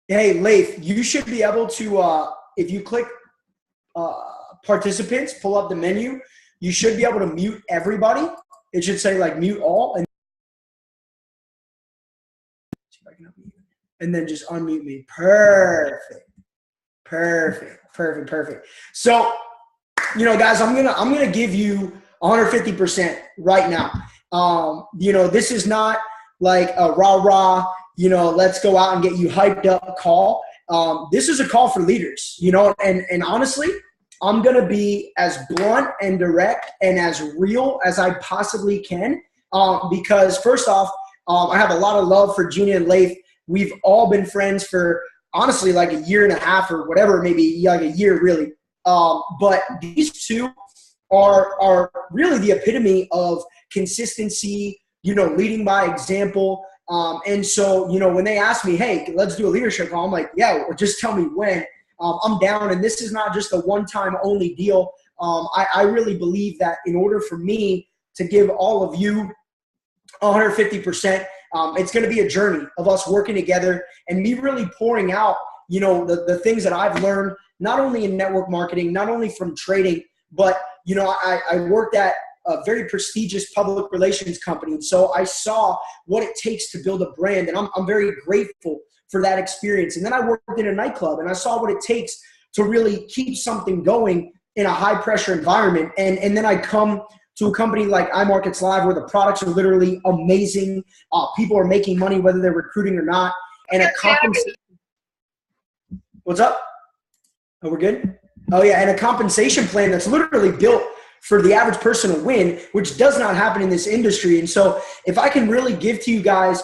Hey, Leif, you should be able to, if you click participants, pull up the menu, you should be able to mute everybody. It should say like mute all, and see if I can unmute, and then just unmute me. Perfect. So, guys, I'm gonna give you 150% right now. This is not like a rah, let's go out and get you hyped up call. This is a call for leaders, and honestly, I'm going to be as blunt and direct and as real as I possibly can. Because first off, I have a lot of love for Gina and Leif. We've all been friends for honestly like a year and a half or whatever, maybe like a year really. But these two are really the epitome of consistency, leading by example. And so, when they ask me, hey, let's do a leadership call, I'm like, yeah, or just tell me when. I'm down, and this is not just a one-time only deal. I really believe that in order for me to give all of you 150%, it's going to be a journey of us working together and me really pouring out, the things that I've learned, not only in network marketing, not only from trading, but, I worked at a very prestigious public relations company. So I saw what it takes to build a brand, and I'm very grateful for that experience. And then I worked in a nightclub, and I saw what it takes to really keep something going in a high pressure environment. And then I come to a company like iMarkets Live where the products are literally amazing. People are making money whether they're recruiting or not. And a compensation. What's up? Oh, we're good? Oh yeah, and a compensation plan that's literally built for the average person to win, which does not happen in this industry. And so if I can really give to you guys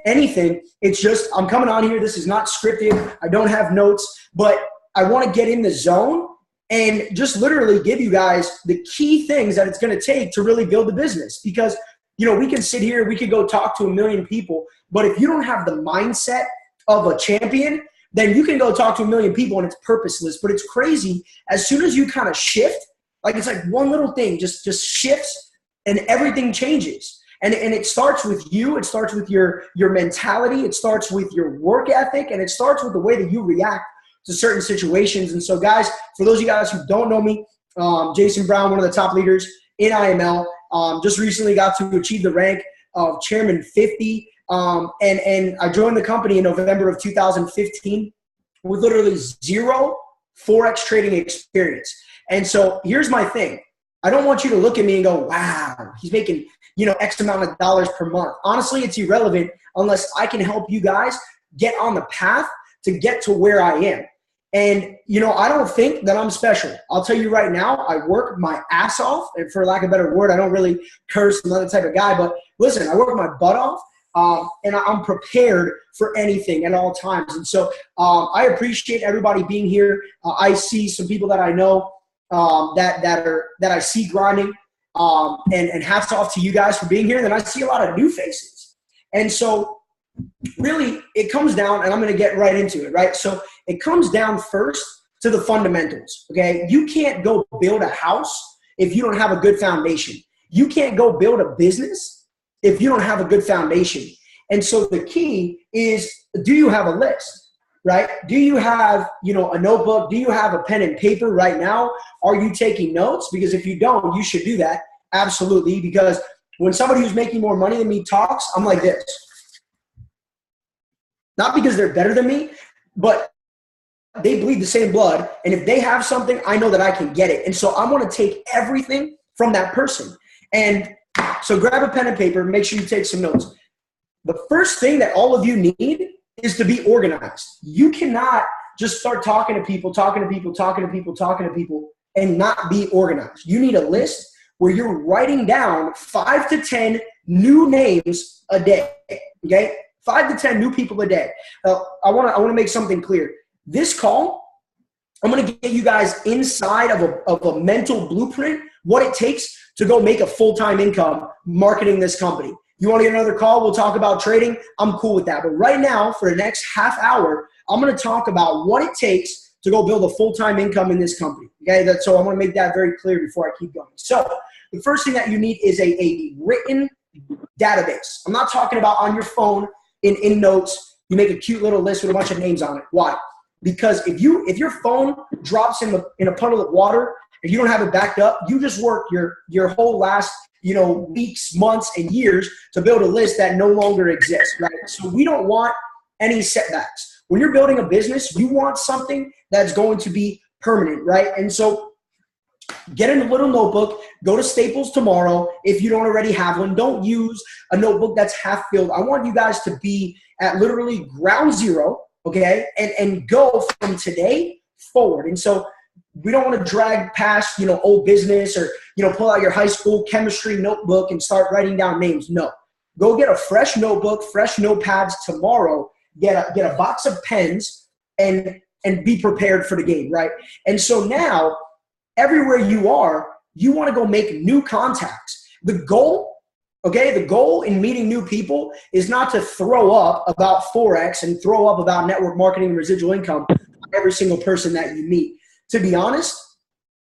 anything, it's just I'm coming on here. This is not scripted. I don't have notes, but I want to get in the zone and just literally give you guys the key things that it's going to take to really build the business. Because, we can sit here, we could go talk to a million people, but if you don't have the mindset of a champion, then you can go talk to a million people and it's purposeless. But it's crazy. As soon as you kind of shift, like it's like one little thing just shifts and everything changes. And it starts with you. It starts with your mentality. It starts with your work ethic. And it starts with the way that you react to certain situations. And so, guys, for those of you guys who don't know me, Jason Brown, one of the top leaders in IML, just recently got to achieve the rank of Chairman 50. And I joined the company in November of 2015 with literally zero Forex trading experience. And so here's my thing. I don't want you to look at me and go, wow, he's making, X amount of dollars per month. Honestly, it's irrelevant unless I can help you guys get on the path to get to where I am. And, I don't think that I'm special. I'll tell you right now, I work my ass off. And for lack of a better word, I don't really curse. I'm not the type of guy. But listen, I work my butt off. And I'm prepared for anything at all times. And so I appreciate everybody being here. I see some people that I know that I see grinding. And hats off to you guys for being here. And then I see a lot of new faces. And so really it comes down, and I'm going to get right into it, right? So it comes down first to the fundamentals, okay? You can't go build a house if you don't have a good foundation. You can't go build a business if you don't have a good foundation. And so the key is, do you have a list, right? Do you have, a notebook? Do you have a pen and paper right now? Are you taking notes? Because if you don't, you should do that. Absolutely. Because when somebody who's making more money than me talks, I'm like this. Not because they're better than me, but they bleed the same blood. And if they have something, I know that I can get it. And so I want to take everything from that person. And so grab a pen and paper, make sure you take some notes. The first thing that all of you need is to be organized. You cannot just start talking to people, and not be organized. You need a list where you're writing down 5 to 10 new names a day, okay? 5 to 10 new people a day. I want to make something clear. This call, I'm going to get you guys inside of a mental blueprint, what it takes to go make a full-time income marketing this company. You want to get another call? We'll talk about trading. I'm cool with that. But right now, for the next half hour, I'm going to talk about what it takes to go build a full-time income in this company. Okay, so I want to make that very clear before I keep going. So the first thing that you need is a written database. I'm not talking about on your phone in notes. You make a cute little list with a bunch of names on it. Why? Because if your phone drops in a puddle of water and you don't have it backed up, you just work your whole last, weeks, months, and years to build a list that no longer exists, right? So we don't want any setbacks. When you're building a business, you want something that's going to be permanent, right? And so get in a little notebook, go to Staples tomorrow. If you don't already have one, don't use a notebook that's half filled. I want you guys to be at literally ground zero, okay? And go from today forward. And so we don't want to drag past, old business or, pull out your high school chemistry notebook and start writing down names. No, go get a fresh notebook, fresh notepads tomorrow, get a box of pens and be prepared for the game, right? And so now everywhere you are, you want to go make new contacts. The goal in meeting new people is not to throw up about Forex and throw up about network marketing and residual income on every single person that you meet. To be honest,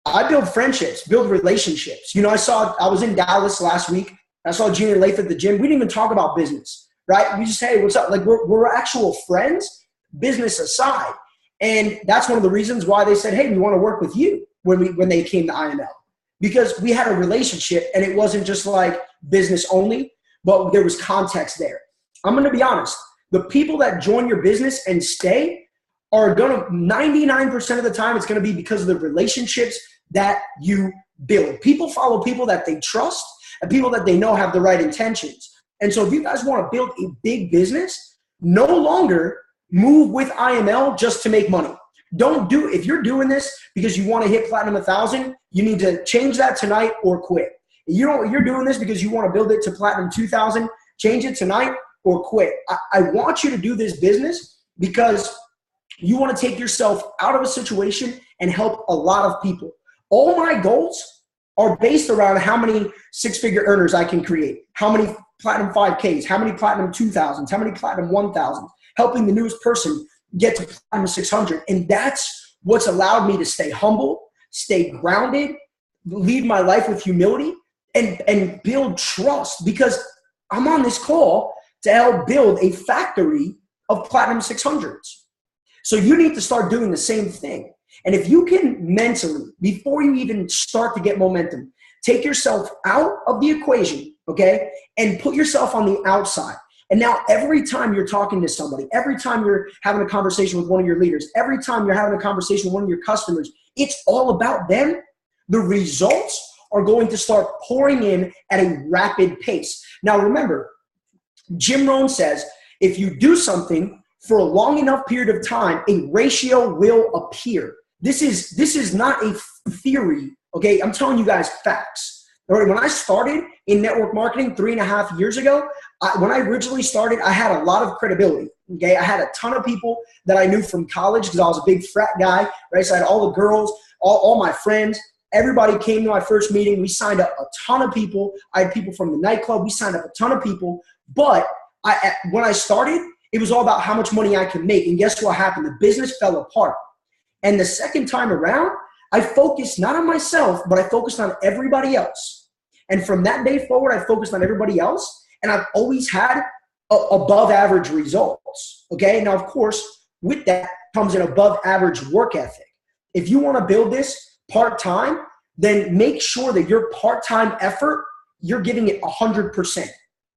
I build friendships, build relationships. I was in Dallas last week. I saw Gina and Leif at the gym. We didn't even talk about business, right? We just, hey, what's up? Like we're actual friends, business aside. And that's one of the reasons why they said, hey, we want to work with you when they came to IML. Because we had a relationship and it wasn't just like business only, but there was context there. I'm going to be honest. The people that join your business and stay are going to, 99% of the time, it's going to be because of the relationships that you build. People follow people that they trust and people that they know have the right intentions. And so if you guys want to build a big business, no longer move with IML just to make money. If you're doing this because you want to hit platinum 1,000, you need to change that tonight or quit. You're doing this because you want to build it to platinum 2,000, change it tonight or quit. I want you to do this business because you want to take yourself out of a situation and help a lot of people. All my goals are based around how many six-figure earners I can create, how many platinum 5Ks, how many platinum 2,000s, how many platinum 1,000s, helping the newest person get to platinum 600. And that's what's allowed me to stay humble, stay grounded, lead my life with humility, and build trust, because I'm on this call to help build a factory of platinum 600s. So you need to start doing the same thing. And if you can mentally, before you even start to get momentum, take yourself out of the equation, okay, and put yourself on the outside. And now every time you're talking to somebody, every time you're having a conversation with one of your leaders, every time you're having a conversation with one of your customers, it's all about them. The results are going to start pouring in at a rapid pace. Now remember, Jim Rohn says, if you do something for a long enough period of time, a ratio will appear. This is not a theory, okay? I'm telling you guys facts. All right, when I started in network marketing 3.5 years ago, when I originally started, I had a lot of credibility, okay? I had a ton of people that I knew from college because I was a big frat guy, right? So I had all the girls, all my friends. Everybody came to my first meeting. We signed up a ton of people. I had people from the nightclub. We signed up a ton of people. But when I started, it was all about how much money I could make. And guess what happened? The business fell apart. And the second time around, I focused not on myself, but I focused on everybody else. And from that day forward, I focused on everybody else. And I've always had above average results. Okay. Now, of course, with that comes an above average work ethic. If you want to build this part-time, then make sure that your part-time effort, you're giving it 100%.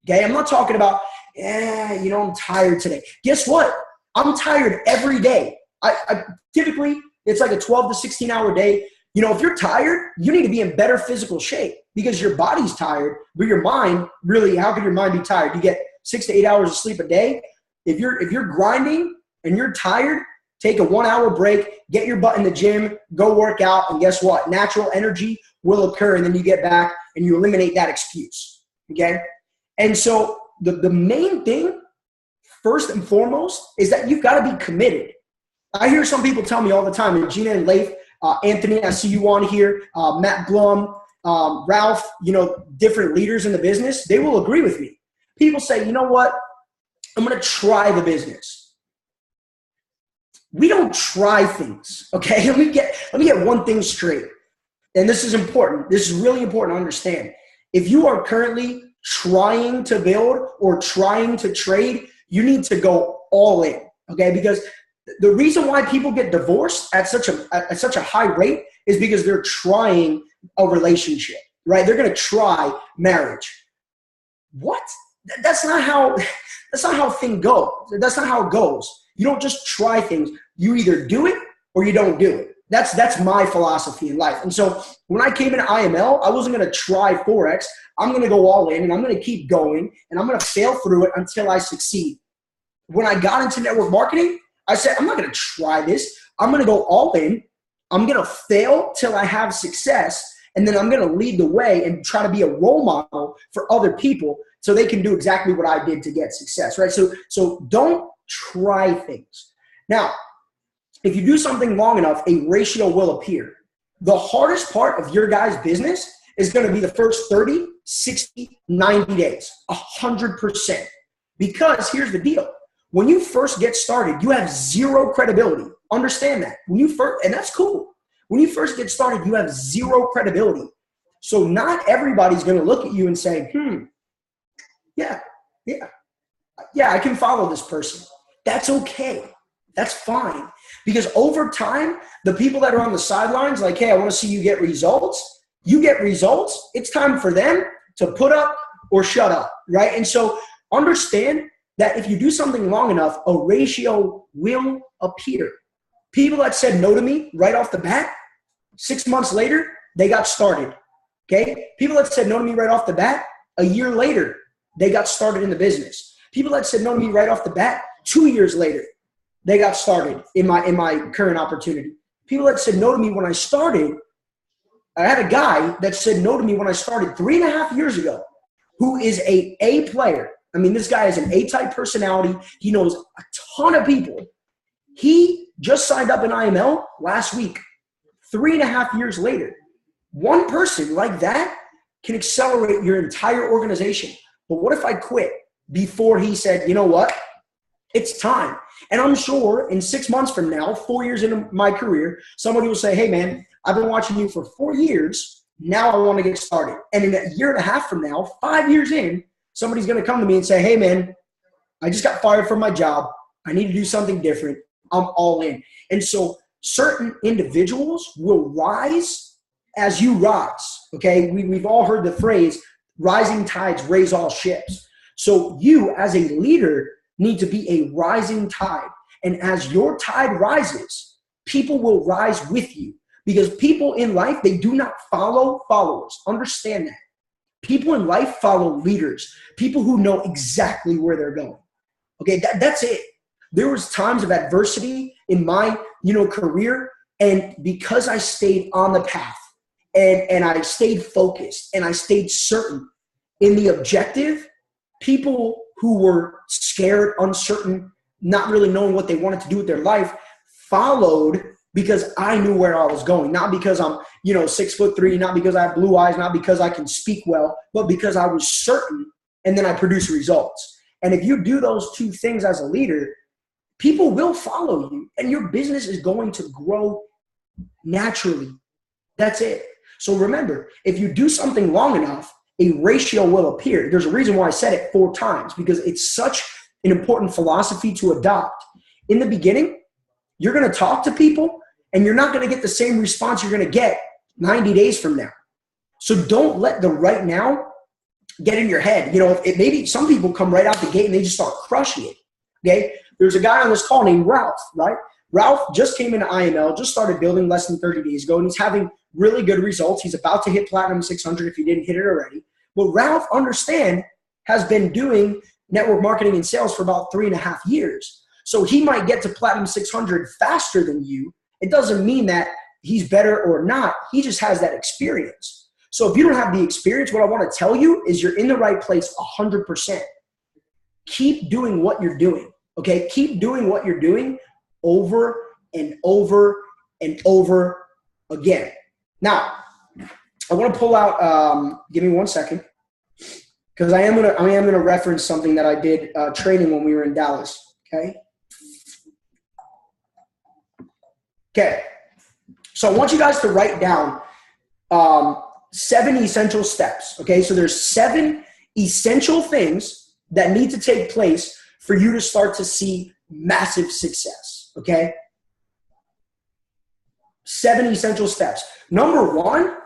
Okay. I'm not talking about, I'm tired today. Guess what? I'm tired every day. I typically, it's like a 12 to 16 hour day. If you're tired, you need to be in better physical shape because your body's tired, but your mind really, how can your mind be tired? You get 6 to 8 hours of sleep a day. If you're grinding and you're tired, take a 1 hour break, get your butt in the gym, go work out, and guess what? Natural energy will occur, and then you get back and you eliminate that excuse, okay? And so the main thing, first and foremost, is that you've got to be committed. I hear some people tell me all the time, and Gina and Leif, Anthony, I see you on here, Matt Blum, Ralph, different leaders in the business, they will agree with me. People say, you know what? I'm going to try the business. We don't try things, okay? Let me get one thing straight. And this is important. This is really important to understand. If you are currently trying to build or trying to trade, you need to go all in, okay? Because the reason why people get divorced at such a high rate is because they're trying a relationship, right? They're going to try marriage. What? That's not how thing goes. That's not how it goes. You don't just try things. You either do it or you don't do it. That's my philosophy in life. And so when I came into IML, I wasn't going to try Forex. I'm going to go all in, and I'm going to keep going, and I'm going to fail through it until I succeed. When I got into network marketing, I said, I'm not going to try this. I'm going to go all in. I'm going to fail till I have success, and then I'm going to lead the way and try to be a role model for other people so they can do exactly what I did to get success, right? So don't try things. Now, if you do something long enough, a ratio will appear. The hardest part of your guys' business is going to be the first 30, 60, 90 days, 100%. Because here's the deal. When you first get started, you have zero credibility. Understand that. And that's cool. When you first get started, you have zero credibility. So not everybody's going to look at you and say, yeah, I can follow this person. That's okay. That's fine. Because over time, the people that are on the sidelines, like, hey, I want to see you get results. You get results. It's time for them to put up or shut up, right? And so understand that if you do something long enough, a ratio will appear. People that said no to me right off the bat, 6 months later, they got started, okay? People that said no to me right off the bat, a year later, they got started in the business. People that said no to me right off the bat, 2 years later, they got started in my current opportunity. People that said no to me when I started, I had a guy that said no to me when I started 3.5 years ago, who is a A player. I mean, this guy is an A-type personality. He knows a ton of people. He just signed up in IML last week, 3.5 years later. One person like that can accelerate your entire organization. But what if I quit before he said, you know what? It's time. And I'm sure in 6 months from now, 4 years into my career, somebody will say, hey, man, I've been watching you for 4 years. Now I want to get started. And in a year and a half from now, 5 years in, somebody's going to come to me and say, hey, man, I just got fired from my job. I need to do something different. I'm all in. And so certain individuals will rise as you rise, okay? We've all heard the phrase, rising tides raise all ships. So you as a leader need to be a rising tide. And as your tide rises, people will rise with you. Because people in life, they do not follow followers. Understand that. People in life follow leaders, people who know exactly where they're going. Okay, that's it. There was times of adversity in my, career, and because I stayed on the path and I stayed focused and I stayed certain in the objective, people who were scared, uncertain, not really knowing what they wanted to do with their life followed because I knew where I was going, not because I'm, 6'3", not because I have blue eyes, not because I can speak well, but because I was certain, and then I produce results. And if you do those two things as a leader, people will follow you, and your business is going to grow naturally. That's it. So remember, if you do something long enough, a ratio will appear. There's a reason why I said it 4 times, because it's such an important philosophy to adopt. In the beginning, you're going to talk to people, and you're not going to get the same response you're going to get 90 days from now. So don't let the right now get in your head. Maybe some people come right out the gate and they just start crushing it. Okay. There's a guy on this call named Ralph, right? Ralph just came into IML, just started building less than 30 days ago, and he's having really good results. He's about to hit Platinum 600 if he didn't hit it already. But Ralph, understand, has been doing network marketing and sales for about 3.5 years. So he might get to Platinum 600 faster than you. It doesn't mean that he's better or not. He just has that experience. So if you don't have the experience, what I want to tell you is you're in the right place 100%. Keep doing what you're doing, okay? Keep doing what you're doing over and over and over again. Now, I want to pull out, give me 1 second, because I am gonna reference something that I did training when we were in Dallas, okay? Okay, so I want you guys to write down 7 essential steps, okay? So there's 7 essential things that need to take place for you to start to see massive success, okay? 7 essential steps. Number 1,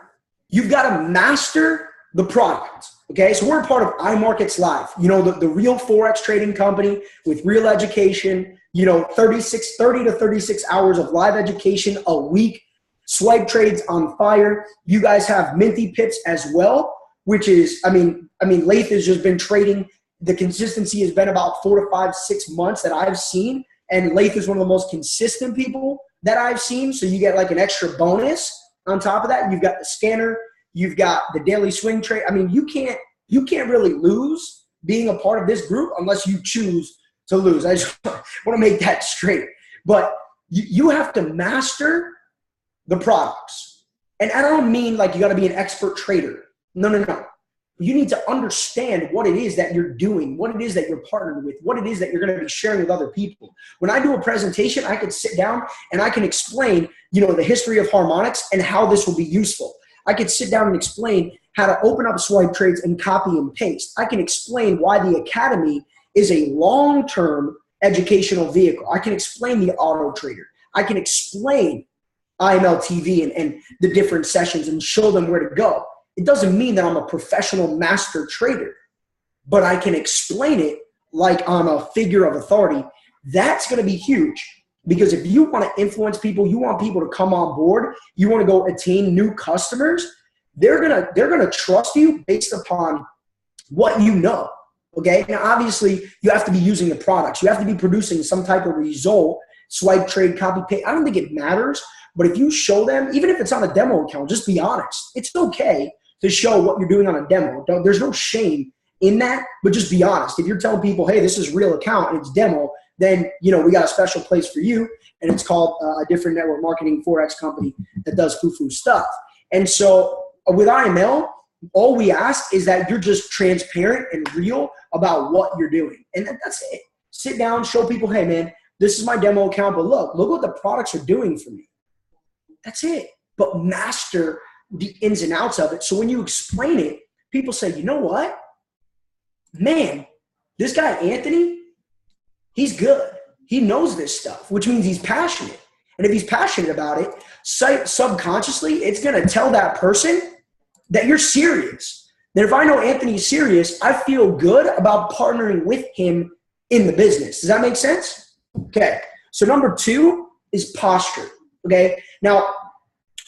you've got to master the product, okay? So we're a part of iMarkets Live, you know, the real Forex trading company with real education, you know, 30 to 36 hours of live education a week, swipe trades on fire. You guys have Minty Pips as well, which is, I mean, Lath has just been trading. The consistency has been about 4 to 5, 6 months that I've seen. And Lath is one of the most consistent people that I've seen. So you get like an extra bonus on top of that. You've got the scanner. You've got the daily swing trade. I mean, you can't really lose being a part of this group unless you choose to lose. I just want to make that straight. But you have to master the products. And I don't mean like you got to be an expert trader. No. You need to understand what it is that you're doing, what it is that you're partnered with, what it is that you're going to be sharing with other people. When I do a presentation, I could sit down and I can explain, you know, the history of harmonics and how this will be useful. I could sit down and explain how to open up swipe trades and copy and paste. I can explain why the Academy is a long-term educational vehicle. I can explain the auto trader. I can explain IML TV and the different sessions and show them where to go. It doesn't mean that I'm a professional master trader, but I can explain it like I'm a figure of authority. That's going to be huge, because if you want to influence people, you want people to come on board, you want to go attain new customers, they're going to trust you based upon what you know. Okay. Now, obviously you have to be using the products. You have to be producing some type of result, swipe, trade, copy, paste. I don't think it matters, but if you show them, even if it's on a demo account, just be honest. It's okay to show what you're doing on a demo. There's no shame in that, but just be honest. If you're telling people, hey, this is real account and it's demo, then, you know, we got a special place for you, and it's called a different network marketing Forex company that does foo-foo stuff. And so with IML, all we ask is that you're just transparent and real about what you're doing. And that's it. Sit down, show people, hey, man, this is my demo account, but look what the products are doing for me. That's it. But master the ins and outs of it. So when you explain it, people say, you know what? Man, this guy, Anthony, he's good. He knows this stuff, which means he's passionate. And if he's passionate about it, subconsciously, it's going to tell that person that you're serious. Then if I know Anthony's serious, I feel good about partnering with him in the business. Does that make sense? Okay. So number 2 is posture. Okay. Now,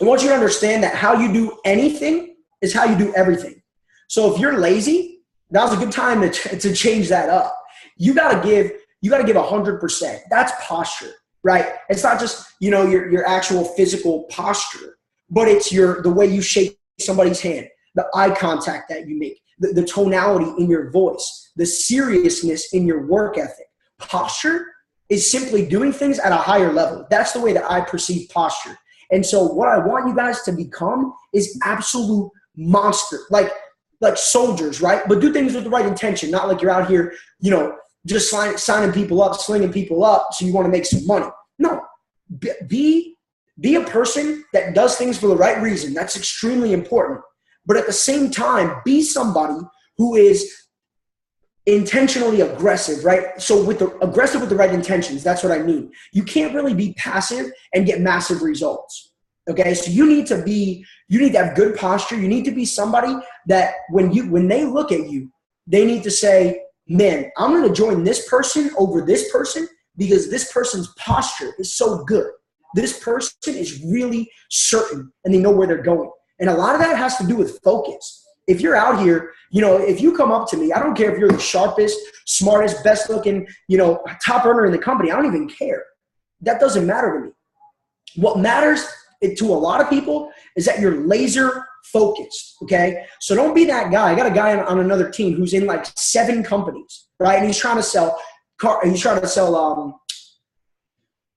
I want you to understand that how you do anything is how you do everything. So if you're lazy, now's a good time to change that up. You gotta give 100%. That's posture, right? It's not just, you know, your actual physical posture, but it's the way you shake somebody's hand, the eye contact that you make, the tonality in your voice, the seriousness in your work ethic. Posture is simply doing things at a higher level. That's the way that I perceive posture. And so what I want you guys to become is absolute monster, like soldiers, right? But do things with the right intention, not like you're out here, you know, just signing people up, slinging people up so you want to make some money. No, be a person that does things for the right reason. That's extremely important. But at the same time, be somebody who is intentionally aggressive, right? So aggressive with the right intentions, that's what I mean. You can't really be passive and get massive results. Okay, so you need to have good posture. You need to be somebody that when they look at you, they need to say, man, I'm going to join this person over this person because this person's posture is so good. This person is really certain and they know where they're going. And a lot of that has to do with focus. If you're out here, you know, if you come up to me, I don't care if you're the sharpest, smartest, best looking, you know, top earner in the company. I don't even care. That doesn't matter to me. What matters to a lot of people is that you're laser focused. Okay. So don't be that guy. I got a guy on another team who's in like 7 companies, right? And he's trying to sell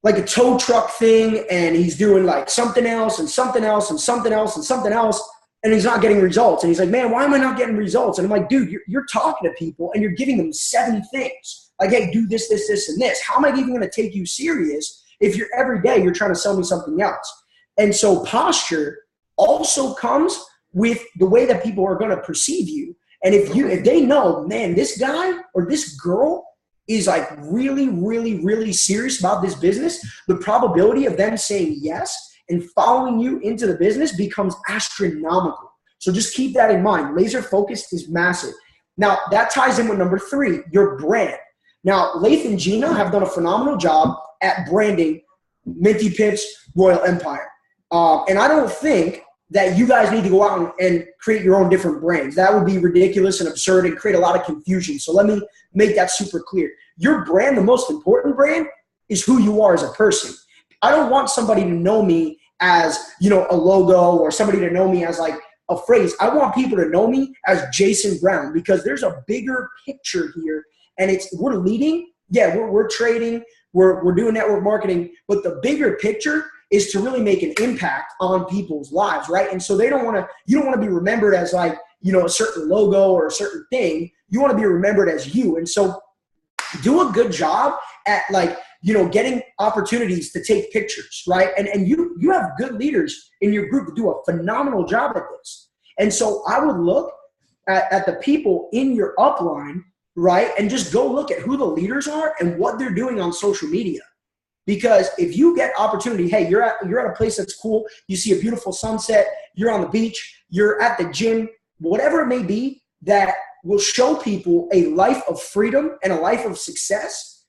like a tow truck thing. And he's doing like something else and something else and something else and something else. And he's not getting results. And he's like, man, why am I not getting results? And I'm like, dude, you're talking to people and you're giving them 7 things. Like, hey, do this, this, this, and this. How am I even going to take you serious if you're every day you're trying to sell me something else? And so posture also comes with the way that people are going to perceive you. And if they know, man, this guy or this girl is like really, really, really serious about this business, the probability of them saying yes and following you into the business becomes astronomical. So just keep that in mind. Laser focus is massive. Now, that ties in with number 3, your brand. Now, Lath and Gina have done a phenomenal job at branding Minty Pips Royal Empire. And I don't think that you guys need to go out and create your own different brands. That would be ridiculous and absurd and create a lot of confusion. So let me make that super clear. Your brand, the most important brand, is who you are as a person. I don't want somebody to know me as, you know, a logo or somebody to know me as like a phrase. I want people to know me as Jason Brown because there's a bigger picture here. And we're leading. Yeah, we're trading. We're doing network marketing. But the bigger picture is to really make an impact on people's lives, right? And so you don't want to be remembered as like, you know, a certain logo or a certain thing. You want to be remembered as you. And so do a good job at like, you know, getting opportunities to take pictures, right? And you have good leaders in your group that do a phenomenal job at this. And so I would look at the people in your upline, right? And just go look at who the leaders are and what they're doing on social media. Because if you get opportunity, hey, you're at a place that's cool, you see a beautiful sunset, you're on the beach, you're at the gym, whatever it may be that will show people a life of freedom and a life of success,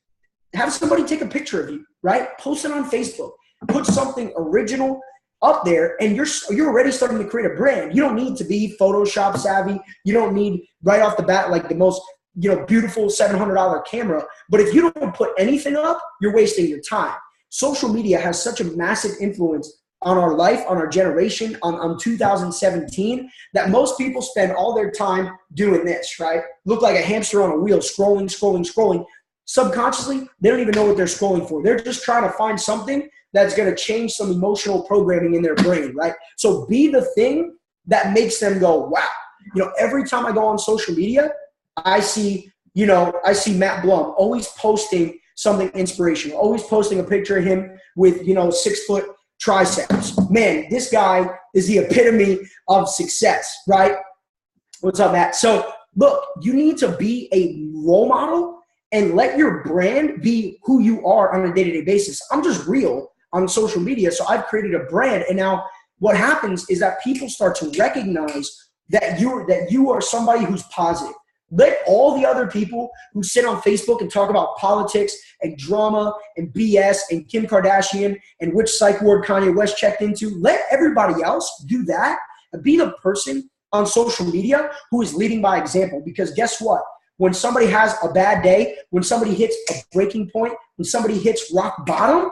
have somebody take a picture of you, right? Post it on Facebook, put something original up there, and you're already starting to create a brand. You don't need to be Photoshop savvy. You don't need right off the bat like the most, you know, beautiful $700 camera. But if you don't put anything up, you're wasting your time. Social media has such a massive influence on our life, on our generation, on 2017, that most people spend all their time doing this, right? Look like a hamster on a wheel, scrolling. Subconsciously, they don't even know what they're scrolling for. They're just trying to find something that's going to change some emotional programming in their brain, right? So be the thing that makes them go, wow. You know, every time I go on social media, I see Matt Blum always posting something inspirational, always posting a picture of him with, 6-foot triceps. Man, this guy is the epitome of success, right? What's up, Matt? So look, you need to be a role model and let your brand be who you are on a day-to-day basis. I'm just real on social media, so I've created a brand. And now what happens is that people start to recognize that you are somebody who's positive. Let all the other people who sit on Facebook and talk about politics and drama and BS and Kim Kardashian and which psych ward Kanye West checked into, let everybody else do that and be the person on social media who is leading by example. Because guess what? When somebody has a bad day, when somebody hits a breaking point, when somebody hits rock bottom,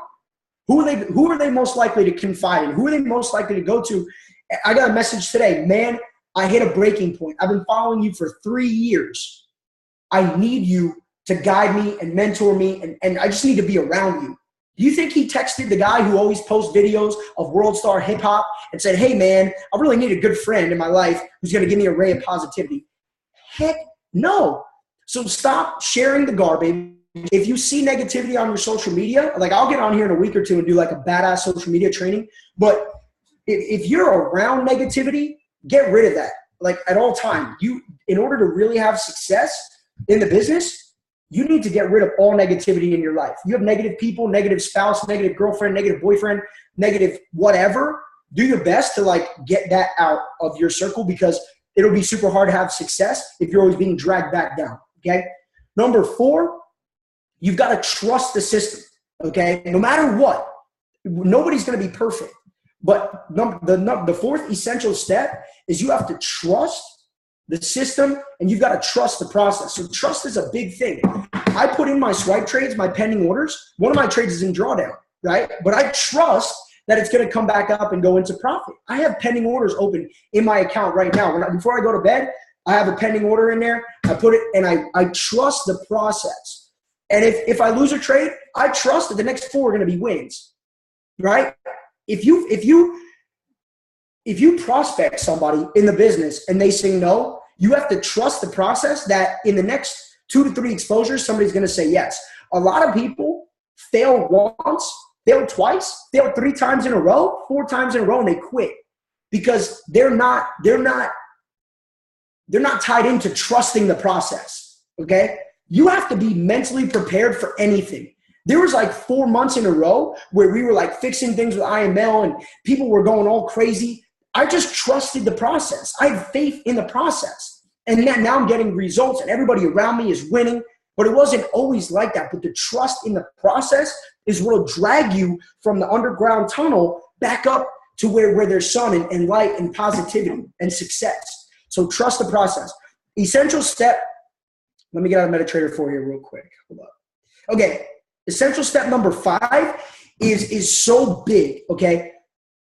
who are they most likely to confide in? Who are they most likely to go to? I got a message today, man, I hit a breaking point. I've been following you for 3 years. I need you to guide me and mentor me, and I just need to be around you. Do you think he texted the guy who always posts videos of World Star Hip Hop and said, hey, man, I really need a good friend in my life who's going to give me a ray of positivity? Heck no. So stop sharing the garbage. If you see negativity on your social media, like I'll get on here in a week or two and do like a badass social media training, but if you're around negativity, get rid of that, like at all time. In order to really have success in the business, you need to get rid of all negativity in your life. You have negative people, negative spouse, negative girlfriend, negative boyfriend, negative whatever. Do your best to like get that out of your circle, because it'll be super hard to have success if you're always being dragged back down, okay? Number 4, you've got to trust the system, okay? No matter what, nobody's going to be perfect. But the 4th essential step is you have to trust the system and you've got to trust the process. So trust is a big thing. I put in my swipe trades, my pending orders. One of my trades is in drawdown, right? But I trust that it's going to come back up and go into profit. I have pending orders open in my account right now. Before I go to bed, I have a pending order in there. I put it and I trust the process. And if I lose a trade, I trust that the next 4 are going to be wins, right? If you prospect somebody in the business and they say no, you have to trust the process that in the next 2 to 3 exposures, somebody's going to say yes. A lot of people fail once, fail twice, fail 3 times in a row, 4 times in a row, and they quit because they're not tied into trusting the process. Okay. you have to be mentally prepared for anything. There was like 4 months in a row where we were like fixing things with IML and people were going all crazy. I just trusted the process. I had faith in the process. And now I'm getting results and everybody around me is winning. But it wasn't always like that. But the trust in the process is what will drag you from the underground tunnel back up to where there's sun and light and positivity and success. So trust the process. Essential step. Let me get out of MetaTrader 4 here real quick. Hold up. Okay. Essential step number 5 is so big, okay?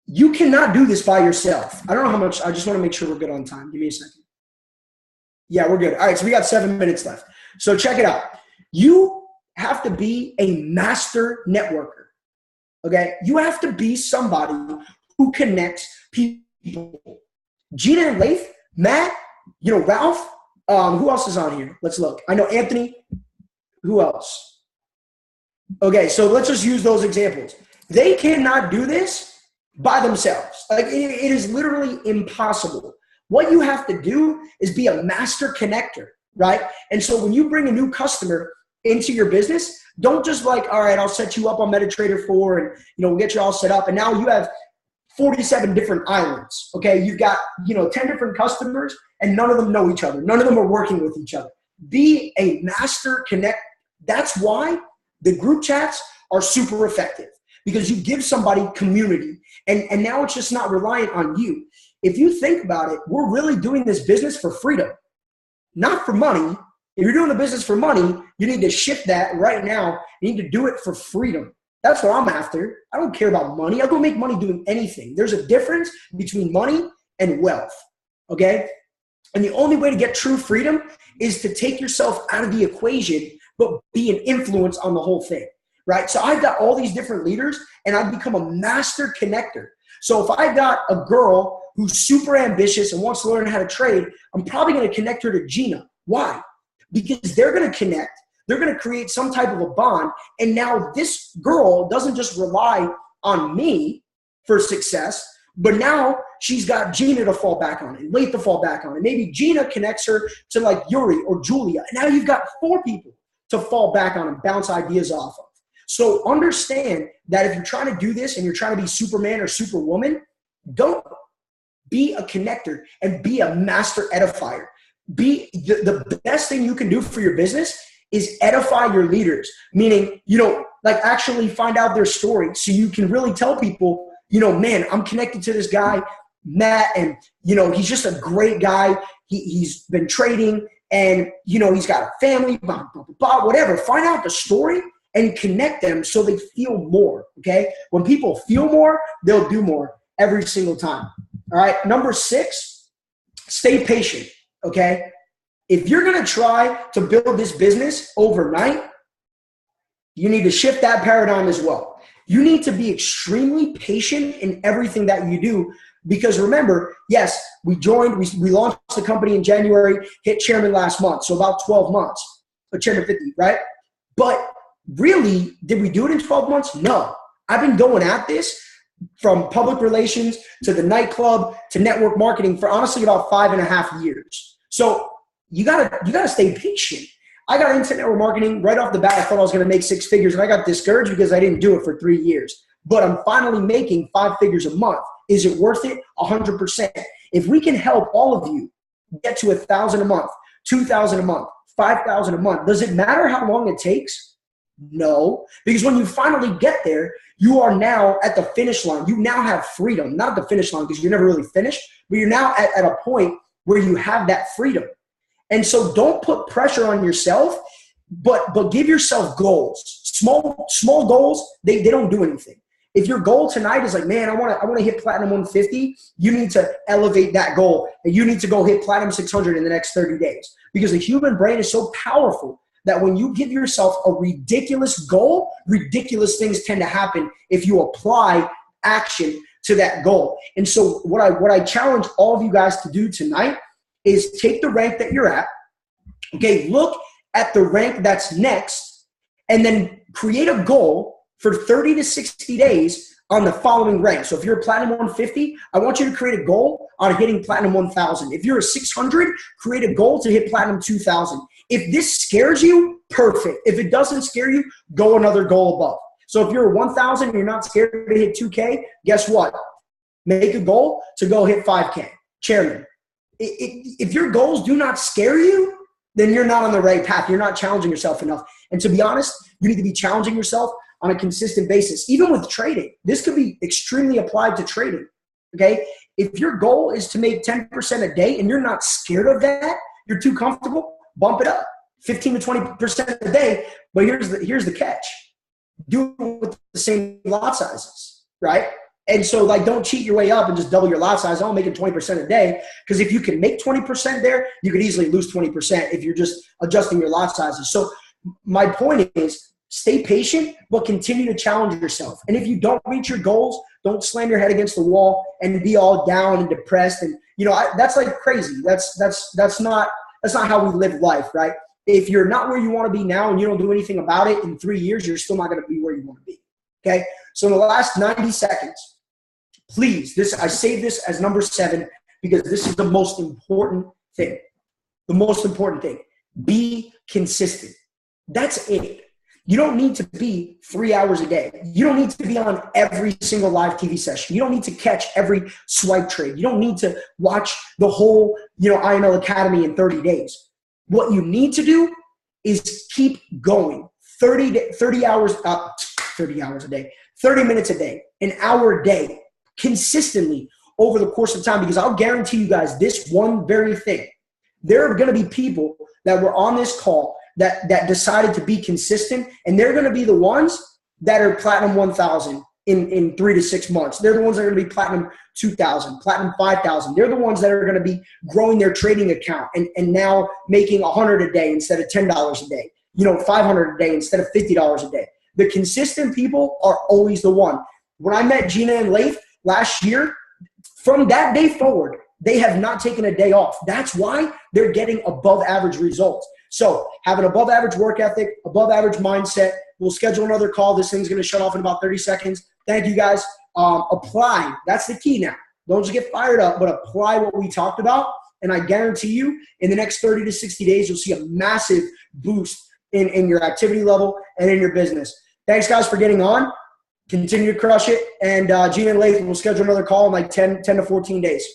You cannot do this by yourself. I don't know how much. I just want to make sure we're good on time. Give me a second. Yeah, we're good. All right, so we got 7 minutes left. So check it out. You have to be a master networker, okay? You have to be somebody who connects people. Gina and Leif, Matt, Ralph. Who else is on here? Let's look. I know Anthony. Who else? Okay, so let's just use those examples. They cannot do this by themselves. Like it is literally impossible. What you have to do is be a master connector, right? And so when you bring a new customer into your business, don't just like, all right, I'll set you up on MetaTrader 4 and we'll get you all set up. And now you have 47 different islands. Okay, you've got 10 different customers and none of them know each other. None of them are working with each other. Be a master connect. That's why the group chats are super effective, because you give somebody community and now it's just not reliant on you. If you think about it, we're really doing this business for freedom, not for money. If you're doing the business for money, you need to shift that right now. You need to do it for freedom. That's what I'm after. I don't care about money. I'll go make money doing anything. There's a difference between money and wealth, okay? And the only way to get true freedom is to take yourself out of the equation but be an influence on the whole thing, right? So I've got all these different leaders and I've become a master connector. So if I got a girl who's super ambitious and wants to learn how to trade, I'm probably going to connect her to Gina. Why? Because they're going to connect. They're going to create some type of a bond. And now this girl doesn't just rely on me for success, but now she's got Gina to fall back on and Leif to fall back on. And maybe Gina connects her to like Yuri or Julia. And now you've got 4 people to fall back on and bounce ideas off of. So understand that if you're trying to do this and you're trying to be Superman or Superwoman, don't be a connector and be a master edifier. Be the best thing you can do for your business is edify your leaders, meaning, like actually find out their story so you can really tell people, man, I'm connected to this guy, Matt, and, he's just a great guy. He's been trading. And, he's got a family, blah, blah, blah, blah, whatever. Find out the story and connect them so they feel more, okay? When people feel more, they'll do more every single time, all right? Number 6, stay patient, okay? If you're going to try to build this business overnight, you need to shift that paradigm as well. You need to be extremely patient in everything that you do. Because remember, yes, we launched the company in January, hit chairman last month, so about 12 months, chairman 50, right? But really, did we do it in 12 months? No. I've been going at this from public relations to the nightclub to network marketing for honestly about 5.5 years. So you gotta stay patient. I got into network marketing right off the bat. I thought I was gonna make 6 figures, and I got discouraged because I didn't do it for 3 years. But I'm finally making 5 figures a month. Is it worth it? 100%. If we can help all of you get to 1,000 a month, 2,000 a month, 5,000 a month, does it matter how long it takes? No, because when you finally get there, you are now at the finish line. You now have freedom, not at the finish line because you're never really finished, but you're now at a point where you have that freedom. And so don't put pressure on yourself, but give yourself goals. Small goals, they don't do anything. If your goal tonight is like, man, I want to hit platinum 150, you need to elevate that goal and you need to go hit platinum 600 in the next 30 days. Because the human brain is so powerful that when you give yourself a ridiculous goal, ridiculous things tend to happen if you apply action to that goal. And so what I challenge all of you guys to do tonight is take the rank that you're at, okay, look at the rank that's next, and then create a goal for 30 to 60 days on the following rank. So if you're a platinum 150, I want you to create a goal on hitting platinum 1,000. If you're a 600, create a goal to hit platinum 2,000. If this scares you, perfect. If it doesn't scare you, go another goal above. So if you're 1,000 and you're not scared to hit 2K, guess what? Make a goal to go hit 5K. Chairman, if your goals do not scare you, then you're not on the right path. You're not challenging yourself enough. And to be honest, you need to be challenging yourself on a consistent basis. Even with trading, this could be extremely applied to trading, okay? If your goal is to make 10% a day and you're not scared of that, you're too comfortable, bump it up 15 to 20% a day. But here's the catch. Do it with the same lot sizes, right? And so, like, don't cheat your way up and just double your lot size. I'm making 20% a day, because if you can make 20% there, you could easily lose 20% if you're just adjusting your lot sizes. So my point is, stay patient, but continue to challenge yourself. And if you don't reach your goals, don't slam your head against the wall and be all down and depressed. And, you know, that's like crazy. That's not how we live life, right? If you're not where you want to be now and you don't do anything about it, in 3 years, you're still not going to be where you want to be, okay? So in the last 90 seconds, please, I save this as number 7 because this is the most important thing. The most important thing. Be consistent. That's it. You don't need to be 3 hours a day. You don't need to be on every single live TV session. You don't need to catch every swipe trade. You don't need to watch the whole, IML Academy in 30 days. What you need to do is keep going. 30 hours a day, 30 minutes a day, an hour a day, consistently over the course of time, because I'll guarantee you guys this one very thing. There are going to be people that were on this call that decided to be consistent, and they're going to be the ones that are platinum 1,000 in 3 to 6 months. They're the ones that are going to be platinum 2,000, platinum 5,000. They're the ones that are going to be growing their trading account and now making $100 a day instead of $10 a day, $500 a day instead of $50 a day. The consistent people are always the one. When I met Gina and Leif last year, from that day forward, they have not taken a day off. That's why they're getting above average results. So have an above average work ethic, above average mindset. We'll schedule another call. This thing's going to shut off in about 30 seconds. Thank you guys. Apply. That's the key now. Don't just get fired up, but apply what we talked about. And I guarantee you in the next 30 to 60 days, you'll see a massive boost in your activity level and in your business. Thanks guys for getting on. Continue to crush it. And Gina and Leif will schedule another call in like 10 to 14 days.